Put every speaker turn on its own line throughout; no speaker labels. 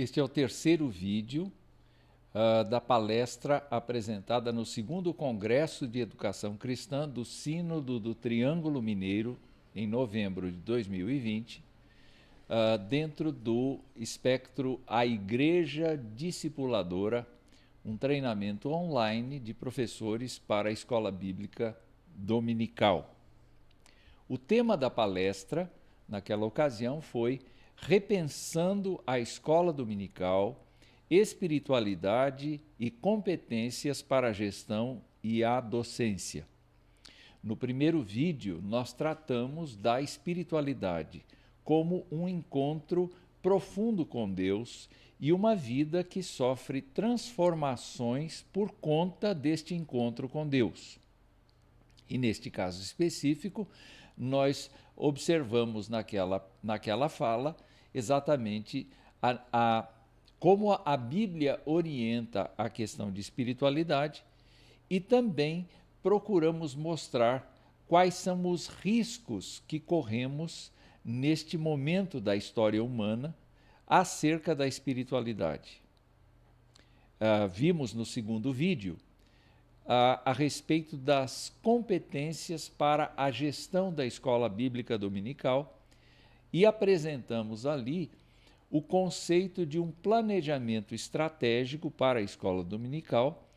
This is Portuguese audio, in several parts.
Este é o terceiro vídeo da palestra apresentada no segundo Congresso de Educação Cristã do Sínodo do Triângulo Mineiro, em novembro de 2020, dentro do espectro A Igreja Discipuladora, um treinamento online de professores para a Escola Bíblica Dominical. O tema da palestra, naquela ocasião, foi Repensando a Escola Dominical, Espiritualidade e Competências para a Gestão e a Docência. No primeiro vídeo, nós tratamos da espiritualidade como um encontro profundo com Deus e uma vida que sofre transformações por conta deste encontro com Deus. E neste caso específico, nós observamos naquela fala exatamente como a Bíblia orienta a questão de espiritualidade e também procuramos mostrar quais são os riscos que corremos neste momento da história humana acerca da espiritualidade. Vimos no segundo vídeo a respeito das competências para a gestão da escola bíblica dominical e apresentamos ali o conceito de um planejamento estratégico para a escola dominical,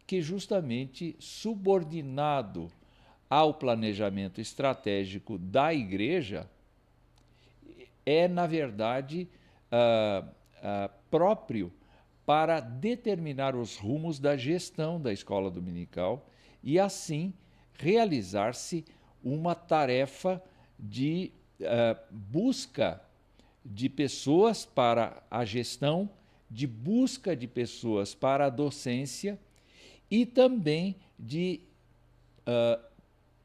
que justamente subordinado ao planejamento estratégico da igreja, é, na verdade, próprio para determinar os rumos da gestão da escola dominical e, assim, realizar-se uma tarefa de busca de pessoas para a gestão, de busca de pessoas para a docência e também de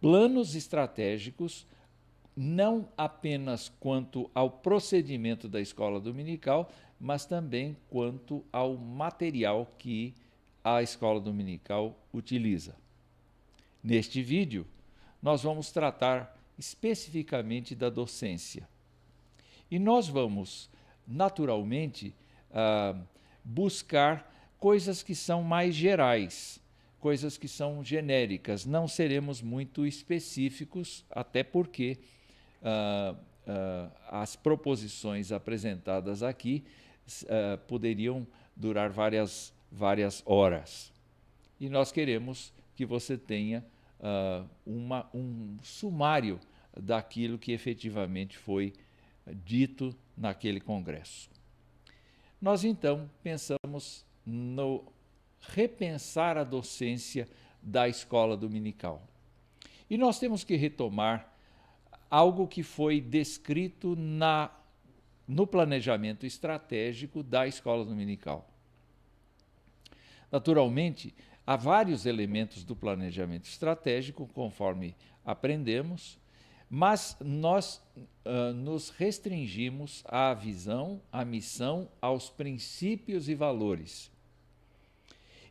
planos estratégicos, não apenas quanto ao procedimento da escola dominical, mas também quanto ao material que a escola dominical utiliza. Neste vídeo, nós vamos tratar especificamente da docência. E nós vamos, naturalmente, buscar coisas que são mais gerais, coisas que são genéricas. Não seremos muito específicos, até porque as proposições apresentadas aqui poderiam durar várias horas. E nós queremos que você tenha um sumário daquilo que efetivamente foi dito naquele congresso. Nós, então, pensamos no repensar a docência da escola dominical. E nós temos que retomar algo que foi descrito no planejamento estratégico da escola dominical. Naturalmente, há vários elementos do planejamento estratégico, conforme aprendemos, mas nós nos restringimos à visão, à missão, aos princípios e valores.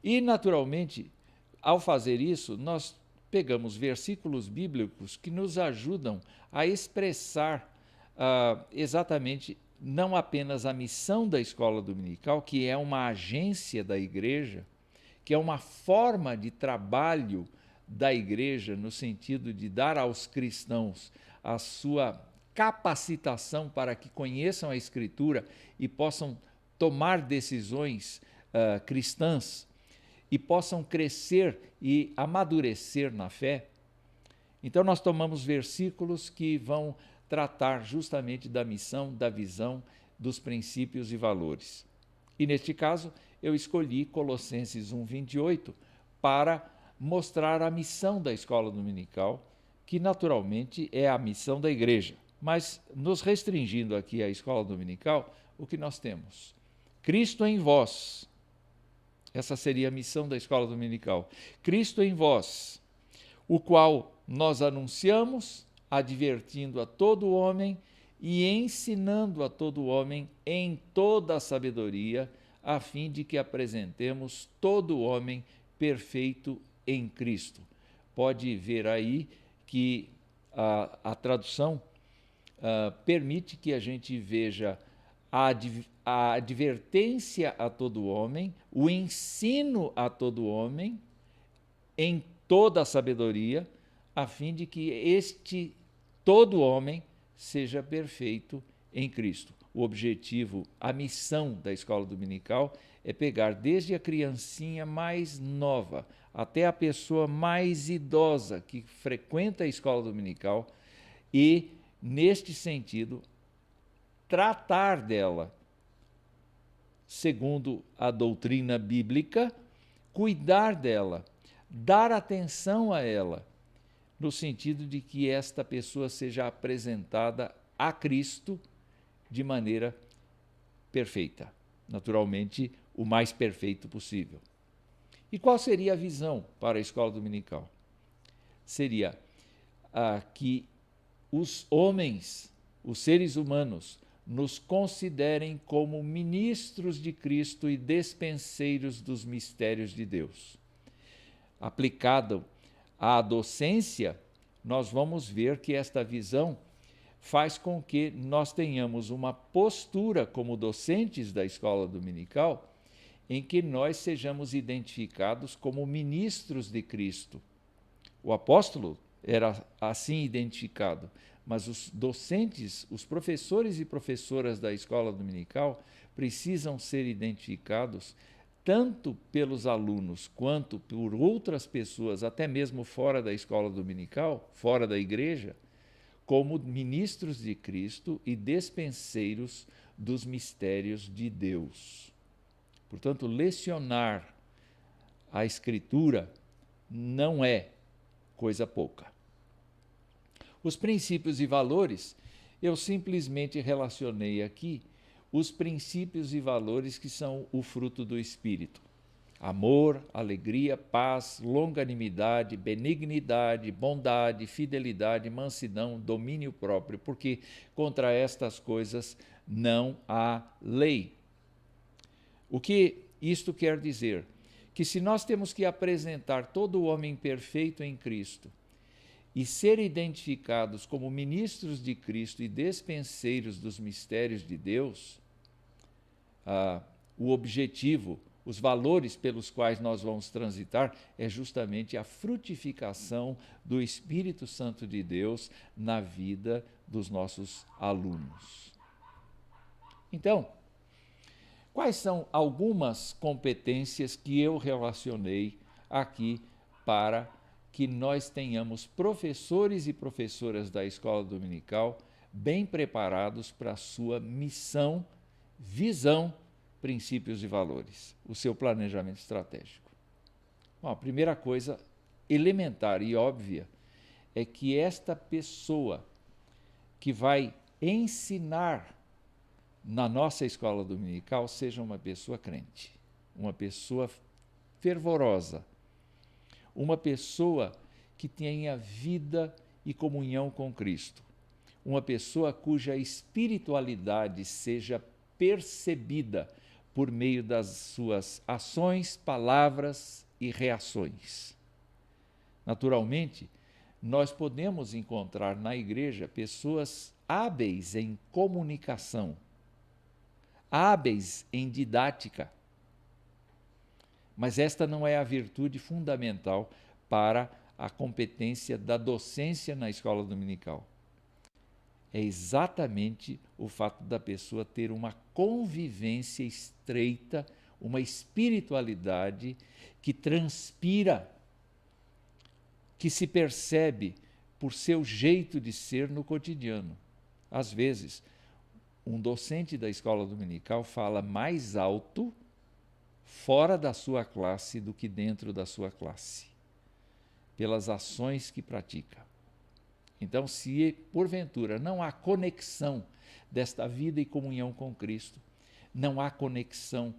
E, naturalmente, ao fazer isso, nós pegamos versículos bíblicos que nos ajudam a expressar exatamente não apenas a missão da escola dominical, que é uma agência da igreja, que é uma forma de trabalho da igreja no sentido de dar aos cristãos a sua capacitação para que conheçam a Escritura e possam tomar decisões cristãs e possam crescer e amadurecer na fé. Então nós tomamos versículos que vão tratar justamente da missão, da visão, dos princípios e valores. E neste caso, eu escolhi Colossenses 1:28 para mostrar a missão da escola dominical, que naturalmente é a missão da igreja. Mas nos restringindo aqui à escola dominical, o que nós temos? Cristo em vós. Essa seria a missão da escola dominical. Cristo em vós, o qual nós anunciamos, advertindo a todo homem e ensinando a todo homem em toda a sabedoria, a fim de que apresentemos todo homem perfeito em Cristo. Pode ver aí que a tradução permite que a gente veja a advertência a todo homem, o ensino a todo homem, em toda a sabedoria, a fim de que todo homem seja perfeito em Cristo. O objetivo, a missão da escola dominical é pegar desde a criancinha mais nova até a pessoa mais idosa que frequenta a escola dominical e, neste sentido, tratar dela segundo a doutrina bíblica, cuidar dela, dar atenção a ela, no sentido de que esta pessoa seja apresentada a Cristo de maneira perfeita, naturalmente o mais perfeito possível. E qual seria a visão para a escola dominical? Seria que os homens, os seres humanos, nos considerem como ministros de Cristo e despenseiros dos mistérios de Deus. Aplicado à docência, nós vamos ver que esta visão faz com que nós tenhamos uma postura como docentes da escola dominical em que nós sejamos identificados como ministros de Cristo. O apóstolo era assim identificado, mas os docentes, os professores e professoras da escola dominical precisam ser identificados tanto pelos alunos quanto por outras pessoas, até mesmo fora da escola dominical, fora da igreja, como ministros de Cristo e despenseiros dos mistérios de Deus. Portanto, lecionar a Escritura não é coisa pouca. Os princípios e valores, eu simplesmente relacionei aqui os princípios e valores que são o fruto do Espírito. Amor, alegria, paz, longanimidade, benignidade, bondade, fidelidade, mansidão, domínio próprio, porque contra estas coisas não há lei. O que isto quer dizer? Que se nós temos que apresentar todo o homem perfeito em Cristo e ser identificados como ministros de Cristo e despenseiros dos mistérios de Deus, o objetivo, os valores pelos quais nós vamos transitar é justamente a frutificação do Espírito Santo de Deus na vida dos nossos alunos. Então, quais são algumas competências que eu relacionei aqui para que nós tenhamos professores e professoras da escola dominical bem preparados para a sua missão, visão, princípios e valores, o seu planejamento estratégico? Bom, a primeira coisa elementar e óbvia é que esta pessoa que vai ensinar na nossa escola dominical seja uma pessoa crente, uma pessoa fervorosa, uma pessoa que tenha vida e comunhão com Cristo, uma pessoa cuja espiritualidade seja percebida por meio das suas ações, palavras e reações. Naturalmente, nós podemos encontrar na igreja pessoas hábeis em comunicação, hábeis em didática, mas esta não é a virtude fundamental para a competência da docência na escola dominical. É exatamente o fato da pessoa ter uma convivência estreita, uma espiritualidade que transpira, que se percebe por seu jeito de ser no cotidiano. Às vezes, um docente da escola dominical fala mais alto fora da sua classe do que dentro da sua classe, pelas ações que pratica. Então, se porventura não há conexão desta vida e comunhão com Cristo, não há conexão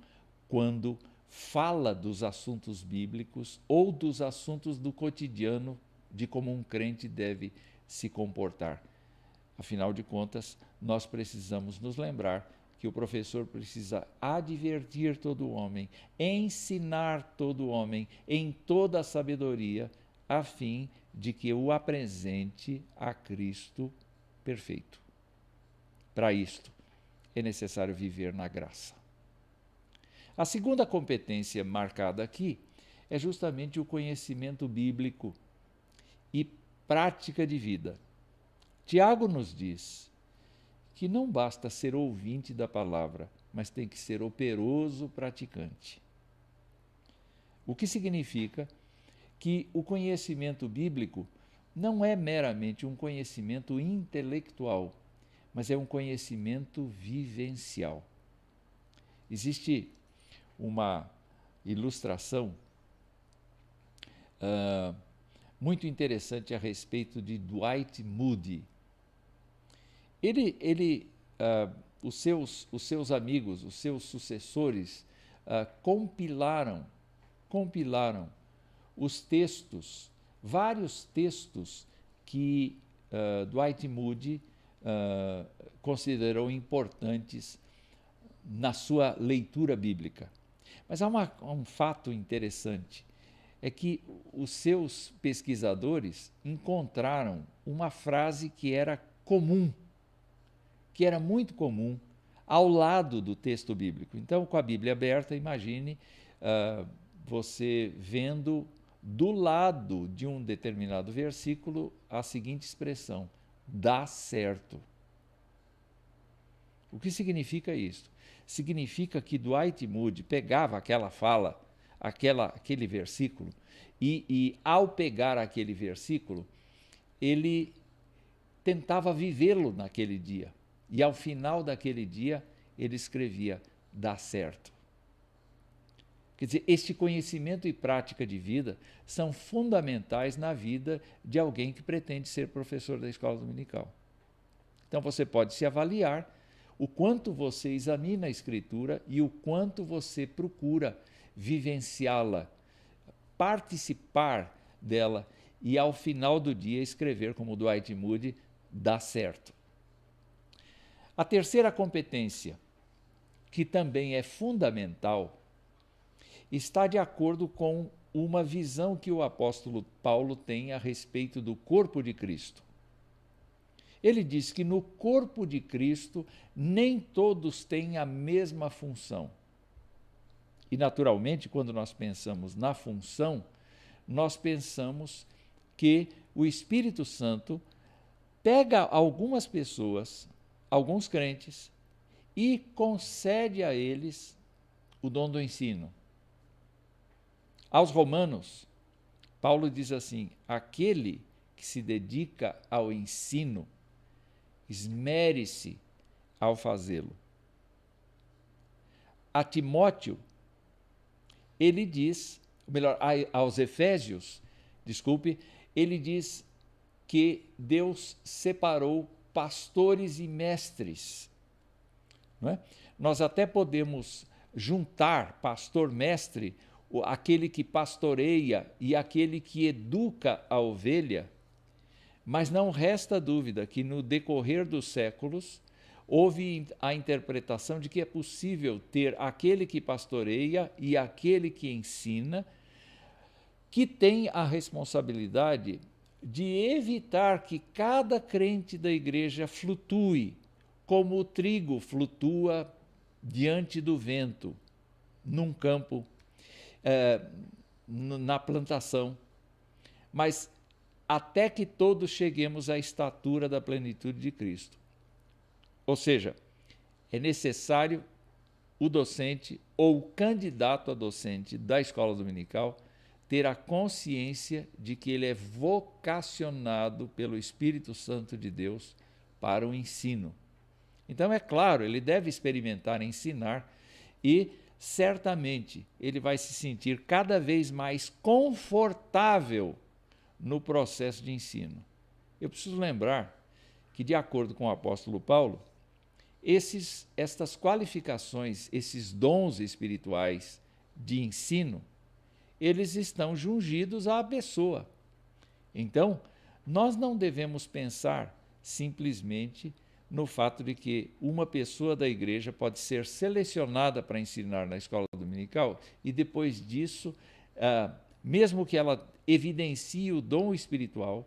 quando fala dos assuntos bíblicos ou dos assuntos do cotidiano de como um crente deve se comportar. Afinal de contas, nós precisamos nos lembrar que o professor precisa advertir todo homem, ensinar todo homem em toda a sabedoria, a fim de que o apresente a Cristo perfeito. Para isto, é necessário viver na graça. A segunda competência marcada aqui é justamente o conhecimento bíblico e prática de vida. Tiago nos diz que não basta ser ouvinte da palavra, mas tem que ser operoso praticante. O que significa que o conhecimento bíblico não é meramente um conhecimento intelectual, mas é um conhecimento vivencial. Existe uma ilustração muito interessante a respeito de Dwight Moody. Os seus amigos, os seus sucessores, compilaram os textos, vários textos que Dwight Moody considerou importantes na sua leitura bíblica. Mas há um fato interessante, é que os seus pesquisadores encontraram uma frase que era comum, que era muito comum, ao lado do texto bíblico. Então, com a Bíblia aberta, imagine você vendo do lado de um determinado versículo a seguinte expressão: dá certo. O que significa isso? Significa que Dwight Moody pegava aquela fala, aquele versículo, e ao pegar aquele versículo, ele tentava vivê-lo naquele dia. E ao final daquele dia, ele escrevia: dá certo. Quer dizer, este conhecimento e prática de vida são fundamentais na vida de alguém que pretende ser professor da escola dominical. Então você pode se avaliar o quanto você examina a Escritura e o quanto você procura vivenciá-la, participar dela e, ao final do dia, escrever como Dwight Moody: dá certo. A terceira competência, que também é fundamental, está de acordo com uma visão que o apóstolo Paulo tem a respeito do corpo de Cristo. Ele diz que no corpo de Cristo nem todos têm a mesma função. E, naturalmente, quando nós pensamos na função, nós pensamos que o Espírito Santo pega algumas pessoas, alguns crentes, e concede a eles o dom do ensino. Aos Romanos, Paulo diz assim: aquele que se dedica ao ensino, esmere-se ao fazê-lo. A Timóteo, ele diz, melhor, aos Efésios, ele diz que Deus separou pastores e mestres. Não é? Nós até podemos juntar pastor-mestre, aquele que pastoreia e aquele que educa a ovelha, mas não resta dúvida que no decorrer dos séculos houve a interpretação de que é possível ter aquele que pastoreia e aquele que ensina, que tem a responsabilidade de evitar que cada crente da igreja flutue, como o trigo flutua diante do vento, num campo, na plantação, mas até que todos cheguemos à estatura da plenitude de Cristo. Ou seja, é necessário o docente ou o candidato a docente da escola dominical ter a consciência de que ele é vocacionado pelo Espírito Santo de Deus para o ensino. Então, é claro, ele deve experimentar ensinar e, certamente, ele vai se sentir cada vez mais confortável no processo de ensino. Eu preciso lembrar que, de acordo com o apóstolo Paulo, estas qualificações, esses dons espirituais de ensino, eles estão jungidos à pessoa. Então, nós não devemos pensar simplesmente no fato de que uma pessoa da igreja pode ser selecionada para ensinar na escola dominical e depois disso, mesmo que ela evidencie o dom espiritual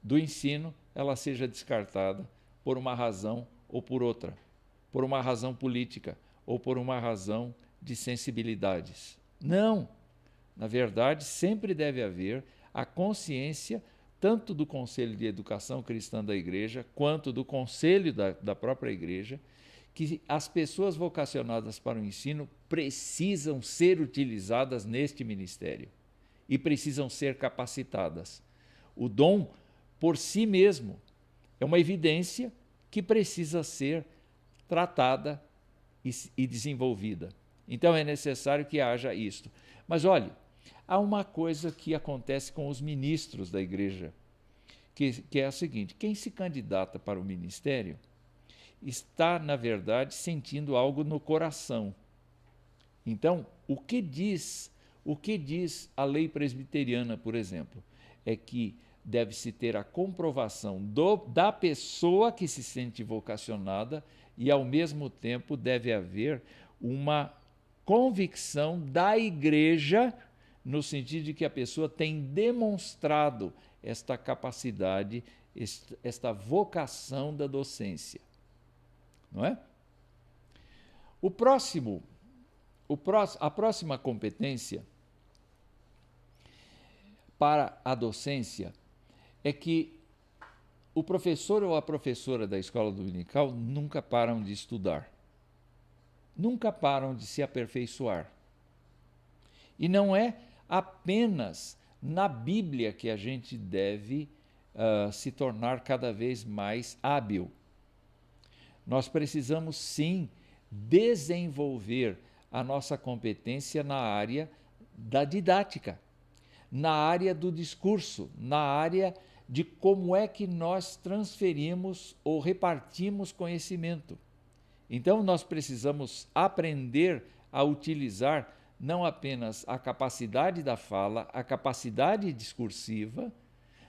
do ensino, ela seja descartada por uma razão ou por outra. por uma razão política ou por uma razão de sensibilidades. Não! Na verdade, sempre deve haver a consciência tanto do Conselho de Educação Cristã da Igreja, quanto do Conselho da própria Igreja, que as pessoas vocacionadas para o ensino precisam ser utilizadas neste ministério e precisam ser capacitadas. O dom, por si mesmo, é uma evidência que precisa ser tratada e desenvolvida. Então é necessário que haja isto. Mas olhe, há uma coisa que acontece com os ministros da igreja, que é a seguinte: quem se candidata para o ministério está, na verdade, sentindo algo no coração. Então, o que diz a lei presbiteriana, por exemplo? É que deve-se ter a comprovação da pessoa que se sente vocacionada e, ao mesmo tempo, deve haver uma convicção da igreja, no sentido de que a pessoa tem demonstrado esta capacidade, esta vocação da docência. Não é? A próxima competência para a docência é que o professor ou a professora da escola dominical nunca param de estudar, nunca param de se aperfeiçoar. E não é apenas na Bíblia que a gente deve se tornar cada vez mais hábil. Nós precisamos, sim, desenvolver a nossa competência na área da didática, na área do discurso, na área de como é que nós transferimos ou repartimos conhecimento. Então, nós precisamos aprender a utilizar não apenas a capacidade da fala, a capacidade discursiva,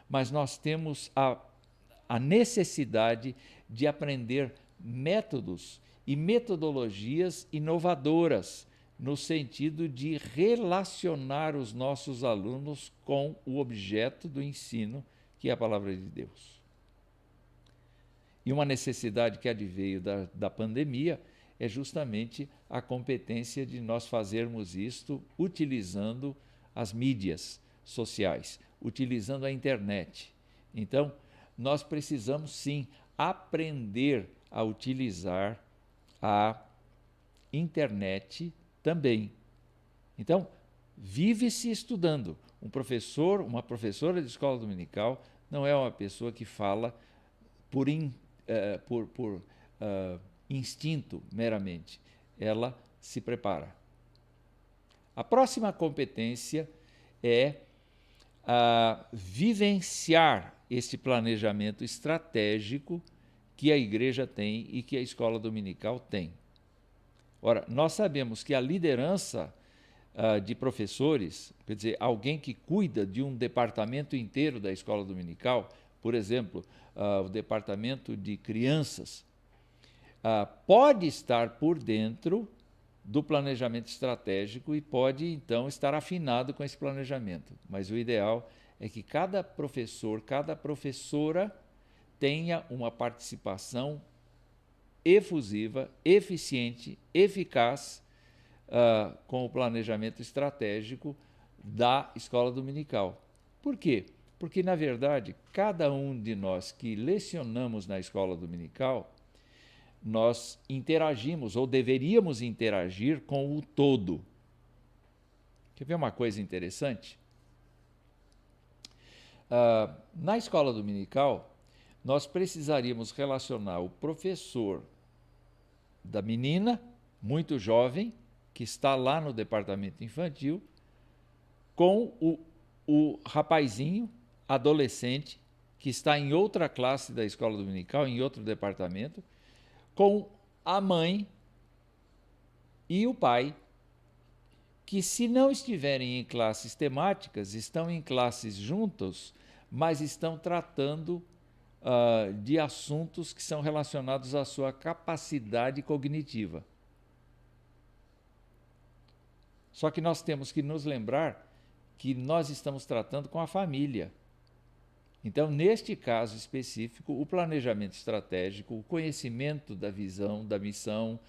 mas nós temos a necessidade de aprender métodos e metodologias inovadoras, no sentido de relacionar os nossos alunos com o objeto do ensino, que é a palavra de Deus. E uma necessidade que adveio da pandemia é justamente a competência de nós fazermos isto utilizando as mídias sociais, utilizando a internet. Então, nós precisamos sim aprender a utilizar a internet também. Então, vive-se estudando. Um professor, uma professora de escola dominical não é uma pessoa que fala por instinto meramente. Ela se prepara. A próxima competência é vivenciar este planejamento estratégico que a igreja tem e que a escola dominical tem. Ora, nós sabemos que a liderança de professores, quer dizer, alguém que cuida de um departamento inteiro da escola dominical, por exemplo, o departamento de crianças, pode estar por dentro do planejamento estratégico e pode, então, estar afinado com esse planejamento. Mas o ideal é que cada professor, cada professora tenha uma participação efusiva, eficiente, eficaz com o planejamento estratégico da escola dominical. Por quê? Porque, na verdade, cada um de nós que lecionamos na escola dominical, nós interagimos ou deveríamos interagir com o todo. Quer ver uma coisa interessante? Na escola dominical, nós precisaríamos relacionar o professor da menina, muito jovem, que está lá no departamento infantil, com o rapazinho, adolescente, que está em outra classe da escola dominical, em outro departamento, com a mãe e o pai, que, se não estiverem em classes temáticas, estão em classes juntos, mas estão tratando de assuntos que são relacionados à sua capacidade cognitiva. Só que nós temos que nos lembrar que nós estamos tratando com a família. Então, neste caso específico, o planejamento estratégico, o conhecimento da visão, da missão,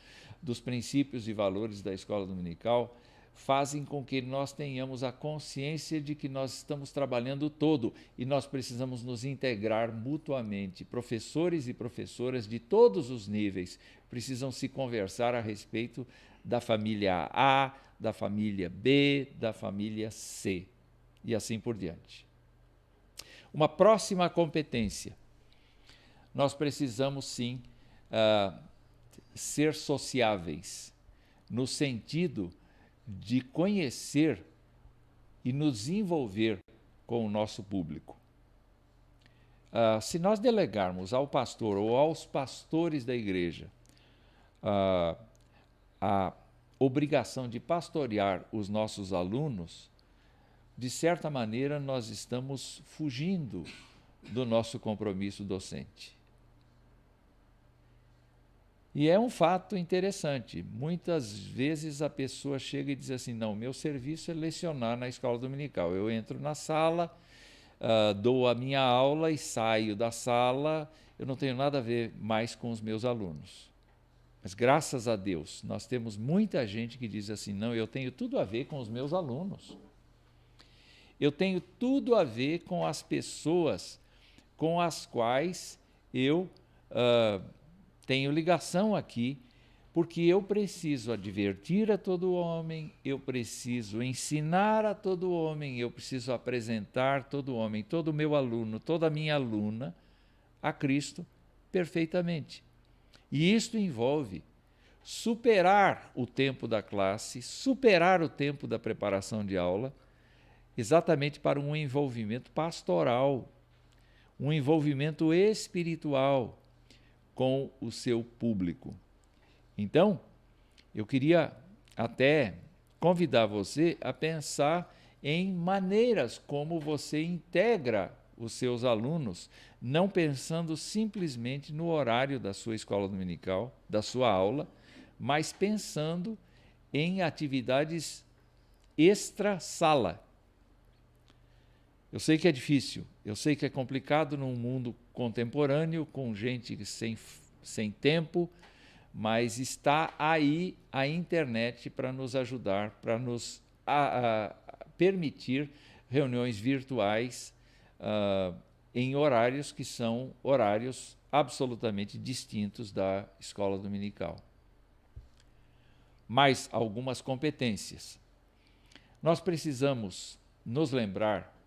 dos princípios e valores da escola dominical fazem com que nós tenhamos a consciência de que nós estamos trabalhando todo e nós precisamos nos integrar mutuamente. Professores e professoras de todos os níveis precisam se conversar a respeito da família A, da família B, da família C e assim por diante. Uma próxima competência. Nós precisamos sim ser sociáveis, no sentido de conhecer e nos envolver com o nosso público. Se nós delegarmos ao pastor ou aos pastores da igreja a obrigação de pastorear os nossos alunos, de certa maneira nós estamos fugindo do nosso compromisso docente. E é um fato interessante. Muitas vezes a pessoa chega e diz assim, não, meu serviço é lecionar na escola dominical. Eu entro na sala, dou a minha aula e saio da sala, eu não tenho nada a ver mais com os meus alunos. Mas graças a Deus, nós temos muita gente que diz assim, não, eu tenho tudo a ver com os meus alunos. Eu tenho tudo a ver com as pessoas com as quais eu tenho ligação aqui, porque eu preciso advertir a todo homem, eu preciso ensinar a todo homem, eu preciso apresentar todo homem, todo meu aluno, toda minha aluna a Cristo perfeitamente. E isto envolve superar o tempo da classe, superar o tempo da preparação de aula, exatamente para um envolvimento pastoral, um envolvimento espiritual com o seu público. Então, eu queria até convidar você a pensar em maneiras como você integra os seus alunos, não pensando simplesmente no horário da sua escola dominical, da sua aula, mas pensando em atividades extra-sala. Eu sei que é difícil, eu sei que é complicado num mundo contemporâneo, com gente sem tempo, mas está aí a internet para nos ajudar, para nos permitir reuniões virtuais em horários que são horários absolutamente distintos da escola dominical. Mais algumas competências. Nós precisamos nos lembrar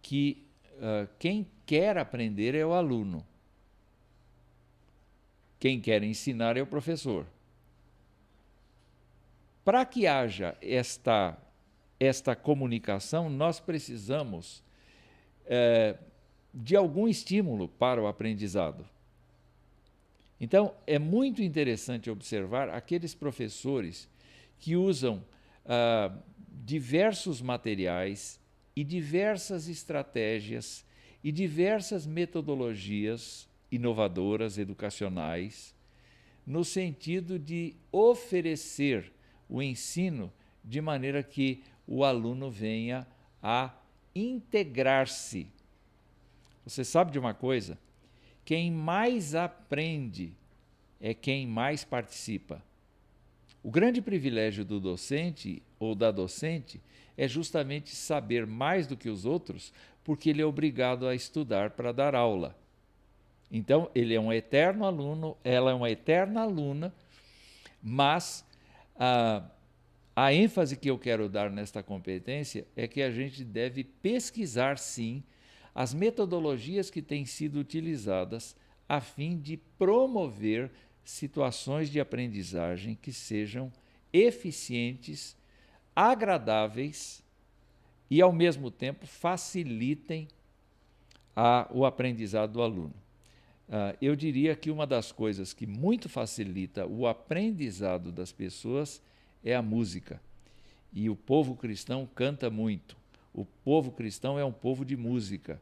que quem quer aprender é o aluno. Quem quer ensinar é o professor. Para que haja esta comunicação, nós precisamos de algum estímulo para o aprendizado. Então, é muito interessante observar aqueles professores que usam diversos materiais e diversas estratégias e diversas metodologias inovadoras, educacionais, no sentido de oferecer o ensino de maneira que o aluno venha a integrar-se. Você sabe de uma coisa? Quem mais aprende é quem mais participa. O grande privilégio do docente ou da docente é justamente saber mais do que os outros, porque ele é obrigado a estudar para dar aula. Então, ele é um eterno aluno, ela é uma eterna aluna, mas a ênfase que eu quero dar nesta competência é que a gente deve pesquisar, sim, as metodologias que têm sido utilizadas a fim de promover situações de aprendizagem que sejam eficientes, agradáveis e, ao mesmo tempo, facilitem o aprendizado do aluno. Eu diria que uma das coisas que muito facilita o aprendizado das pessoas é a música. E o povo cristão canta muito. O povo cristão é um povo de música.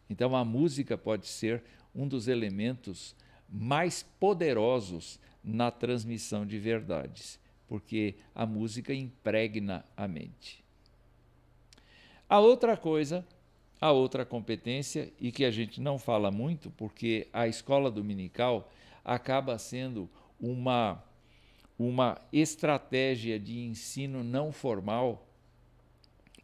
Então, a música pode ser um dos elementos mais poderosos na transmissão de verdades, porque a música impregna a mente. A outra coisa a outra competência, e que a gente não fala muito, porque a escola dominical acaba sendo uma estratégia de ensino não formal,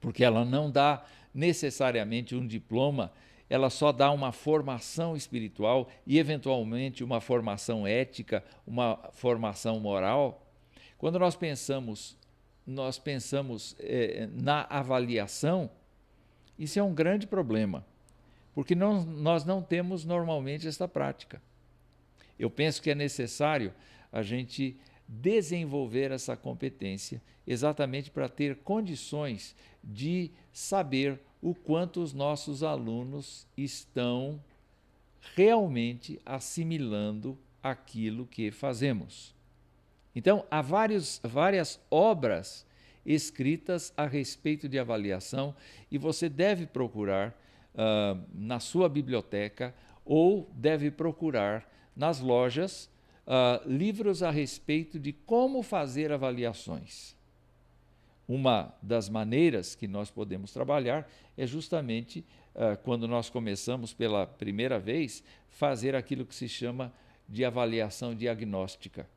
porque ela não dá necessariamente um diploma, ela só dá uma formação espiritual e, eventualmente, uma formação ética, uma formação moral. Quando nós pensamos na avaliação, isso é um grande problema, porque nós não temos normalmente esta prática. Eu penso que é necessário a gente desenvolver essa competência exatamente para ter condições de saber o quanto os nossos alunos estão realmente assimilando aquilo que fazemos. Então, há várias obras escritas a respeito de avaliação e você deve procurar na sua biblioteca ou deve procurar nas lojas livros a respeito de como fazer avaliações. Uma das maneiras que nós podemos trabalhar é justamente quando nós começamos pela primeira vez, fazer aquilo que se chama de avaliação diagnóstica.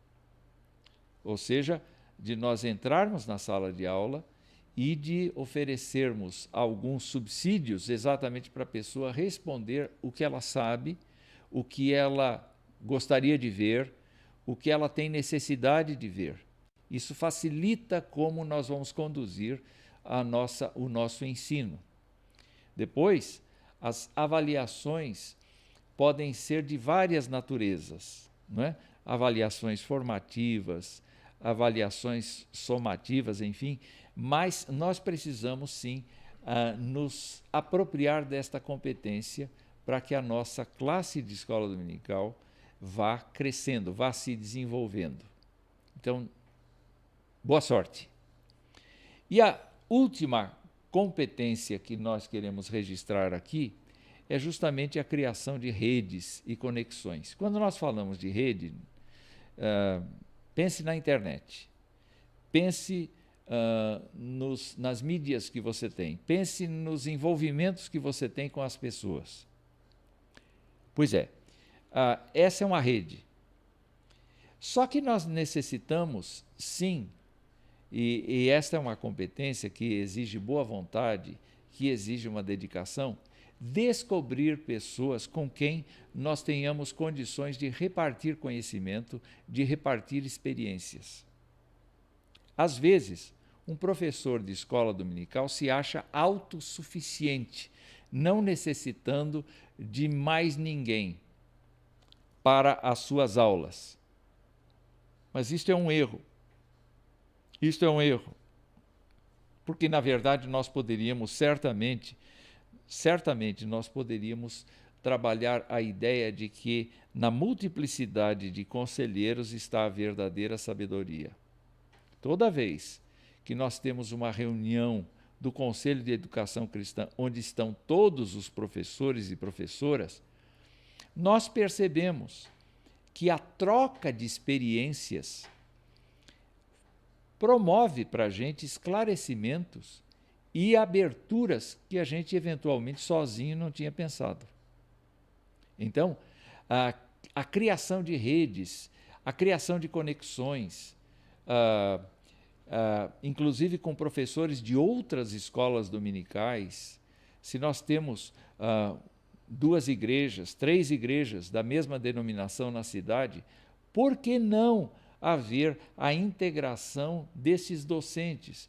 Ou seja, de nós entrarmos na sala de aula e de oferecermos alguns subsídios exatamente para a pessoa responder o que ela sabe, o que ela gostaria de ver, o que ela tem necessidade de ver. Isso facilita como nós vamos conduzir o nosso ensino. Depois, as avaliações podem ser de várias naturezas, não é? Avaliações formativas, avaliações somativas, enfim, mas nós precisamos sim nos apropriar desta competência para que a nossa classe de escola dominical vá crescendo, vá se desenvolvendo. Então, boa sorte. E a última competência que nós queremos registrar aqui é justamente a criação de redes e conexões. Quando nós falamos de rede, pense na internet, pense nas mídias que você tem, pense nos envolvimentos que você tem com as pessoas. Pois é, essa é uma rede. Só que nós necessitamos, sim, e esta é uma competência que exige boa vontade, que exige uma dedicação, descobrir pessoas com quem nós tenhamos condições de repartir conhecimento, de repartir experiências. Às vezes, um professor de escola dominical se acha autossuficiente, não necessitando de mais ninguém para as suas aulas. Mas isto é um erro. Isto é um erro. Porque, na verdade, nós poderíamos certamente nós poderíamos trabalhar a ideia de que na multiplicidade de conselheiros está a verdadeira sabedoria. Toda vez que nós temos uma reunião do Conselho de Educação Cristã, onde estão todos os professores e professoras, nós percebemos que a troca de experiências promove para a gente esclarecimentos e aberturas que a gente eventualmente sozinho não tinha pensado. Então, a criação de redes, a criação de conexões, inclusive com professores de outras escolas dominicais, se nós temos 2 igrejas, 3 igrejas da mesma denominação na cidade, por que não haver a integração desses docentes?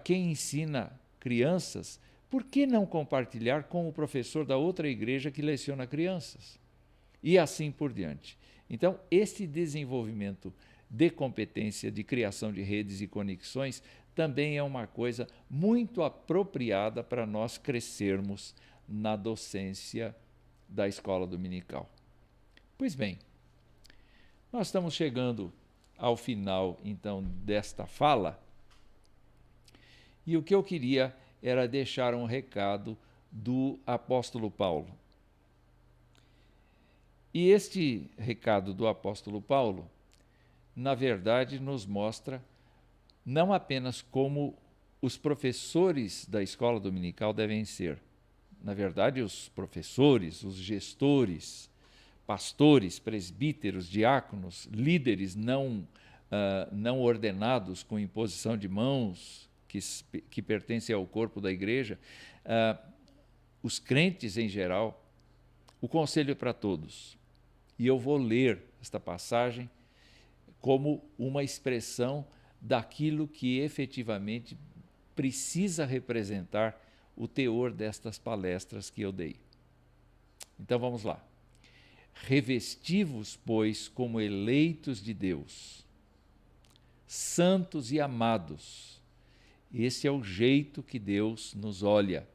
Quem ensina crianças, por que não compartilhar com o professor da outra igreja que leciona crianças? E assim por diante. Então, esse desenvolvimento de competência de criação de redes e conexões também é uma coisa muito apropriada para nós crescermos na docência da escola dominical. Pois bem, nós estamos chegando ao final, então, desta fala, e o que eu queria era deixar um recado do apóstolo Paulo. E este recado do apóstolo Paulo, na verdade, nos mostra não apenas como os professores da escola dominical devem ser, na verdade, os professores, os gestores, pastores, presbíteros, diáconos, líderes não ordenados com imposição de mãos, que pertencem ao corpo da igreja, os crentes em geral, o conselho é para todos. E eu vou ler esta passagem como uma expressão daquilo que efetivamente precisa representar o teor destas palestras que eu dei. Então vamos lá. Revesti-vos, pois, como eleitos de Deus, santos e amados. Esse é o jeito que Deus nos olha.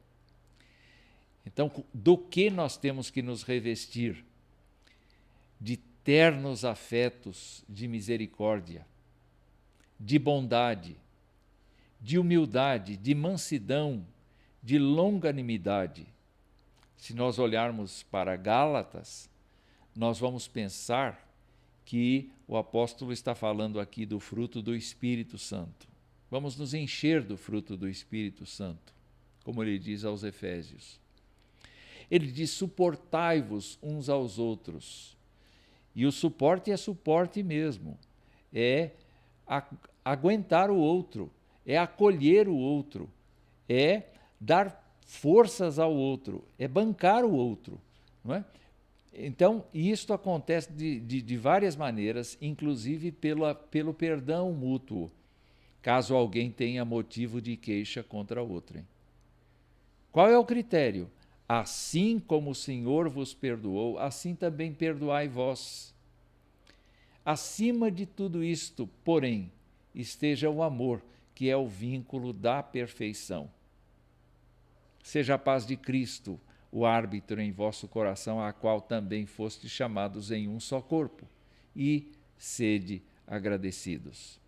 Então, do que nós temos que nos revestir? De ternos afetos de misericórdia, de bondade, de humildade, de mansidão, de longanimidade. Se nós olharmos para Gálatas, nós vamos pensar que o apóstolo está falando aqui do fruto do Espírito Santo. Vamos nos encher do fruto do Espírito Santo, como ele diz aos Efésios. Ele diz: suportai-vos uns aos outros. E o suporte é suporte mesmo. É aguentar o outro, é acolher o outro, é dar forças ao outro, é bancar o outro, não é? Então, isto acontece de várias maneiras, inclusive pelo perdão mútuo, caso alguém tenha motivo de queixa contra outrem. Qual é o critério? Assim como o Senhor vos perdoou, assim também perdoai vós. Acima de tudo isto, porém, esteja o amor, que é o vínculo da perfeição. Seja a paz de Cristo o árbitro em vosso coração, a qual também fostes chamados em um só corpo, e sede agradecidos.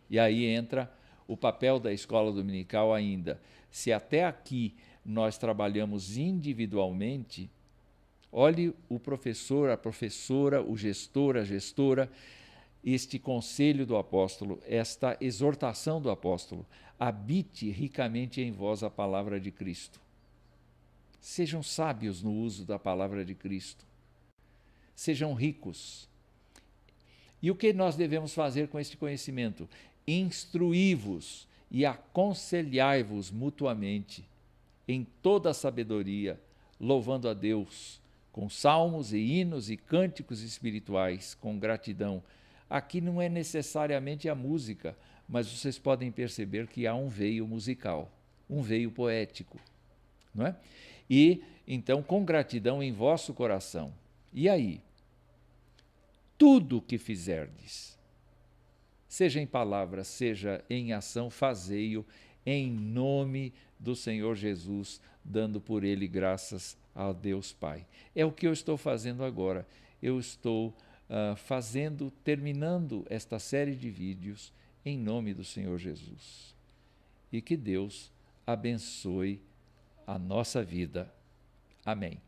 E aí entra o papel da escola dominical ainda. Se até aqui nós trabalhamos individualmente, olhe o professor, a professora, o gestor, a gestora, este conselho do apóstolo, esta exortação do apóstolo: habite ricamente em vós a palavra de Cristo. Sejam sábios no uso da palavra de Cristo. Sejam ricos. E o que nós devemos fazer com este conhecimento? Instruí-vos e aconselhai-vos mutuamente em toda a sabedoria, louvando a Deus com salmos e hinos e cânticos espirituais, com gratidão. Aqui não é necessariamente a música, mas vocês podem perceber que há um veio musical, um veio poético, não é? E, então, com gratidão em vosso coração. E aí? Tudo o que fizerdes, seja em palavra, seja em ação, fazei-o em nome do Senhor Jesus, dando por ele graças a Deus Pai. É o que eu estou fazendo agora. Eu estou terminando esta série de vídeos em nome do Senhor Jesus. E que Deus abençoe a nossa vida. Amém.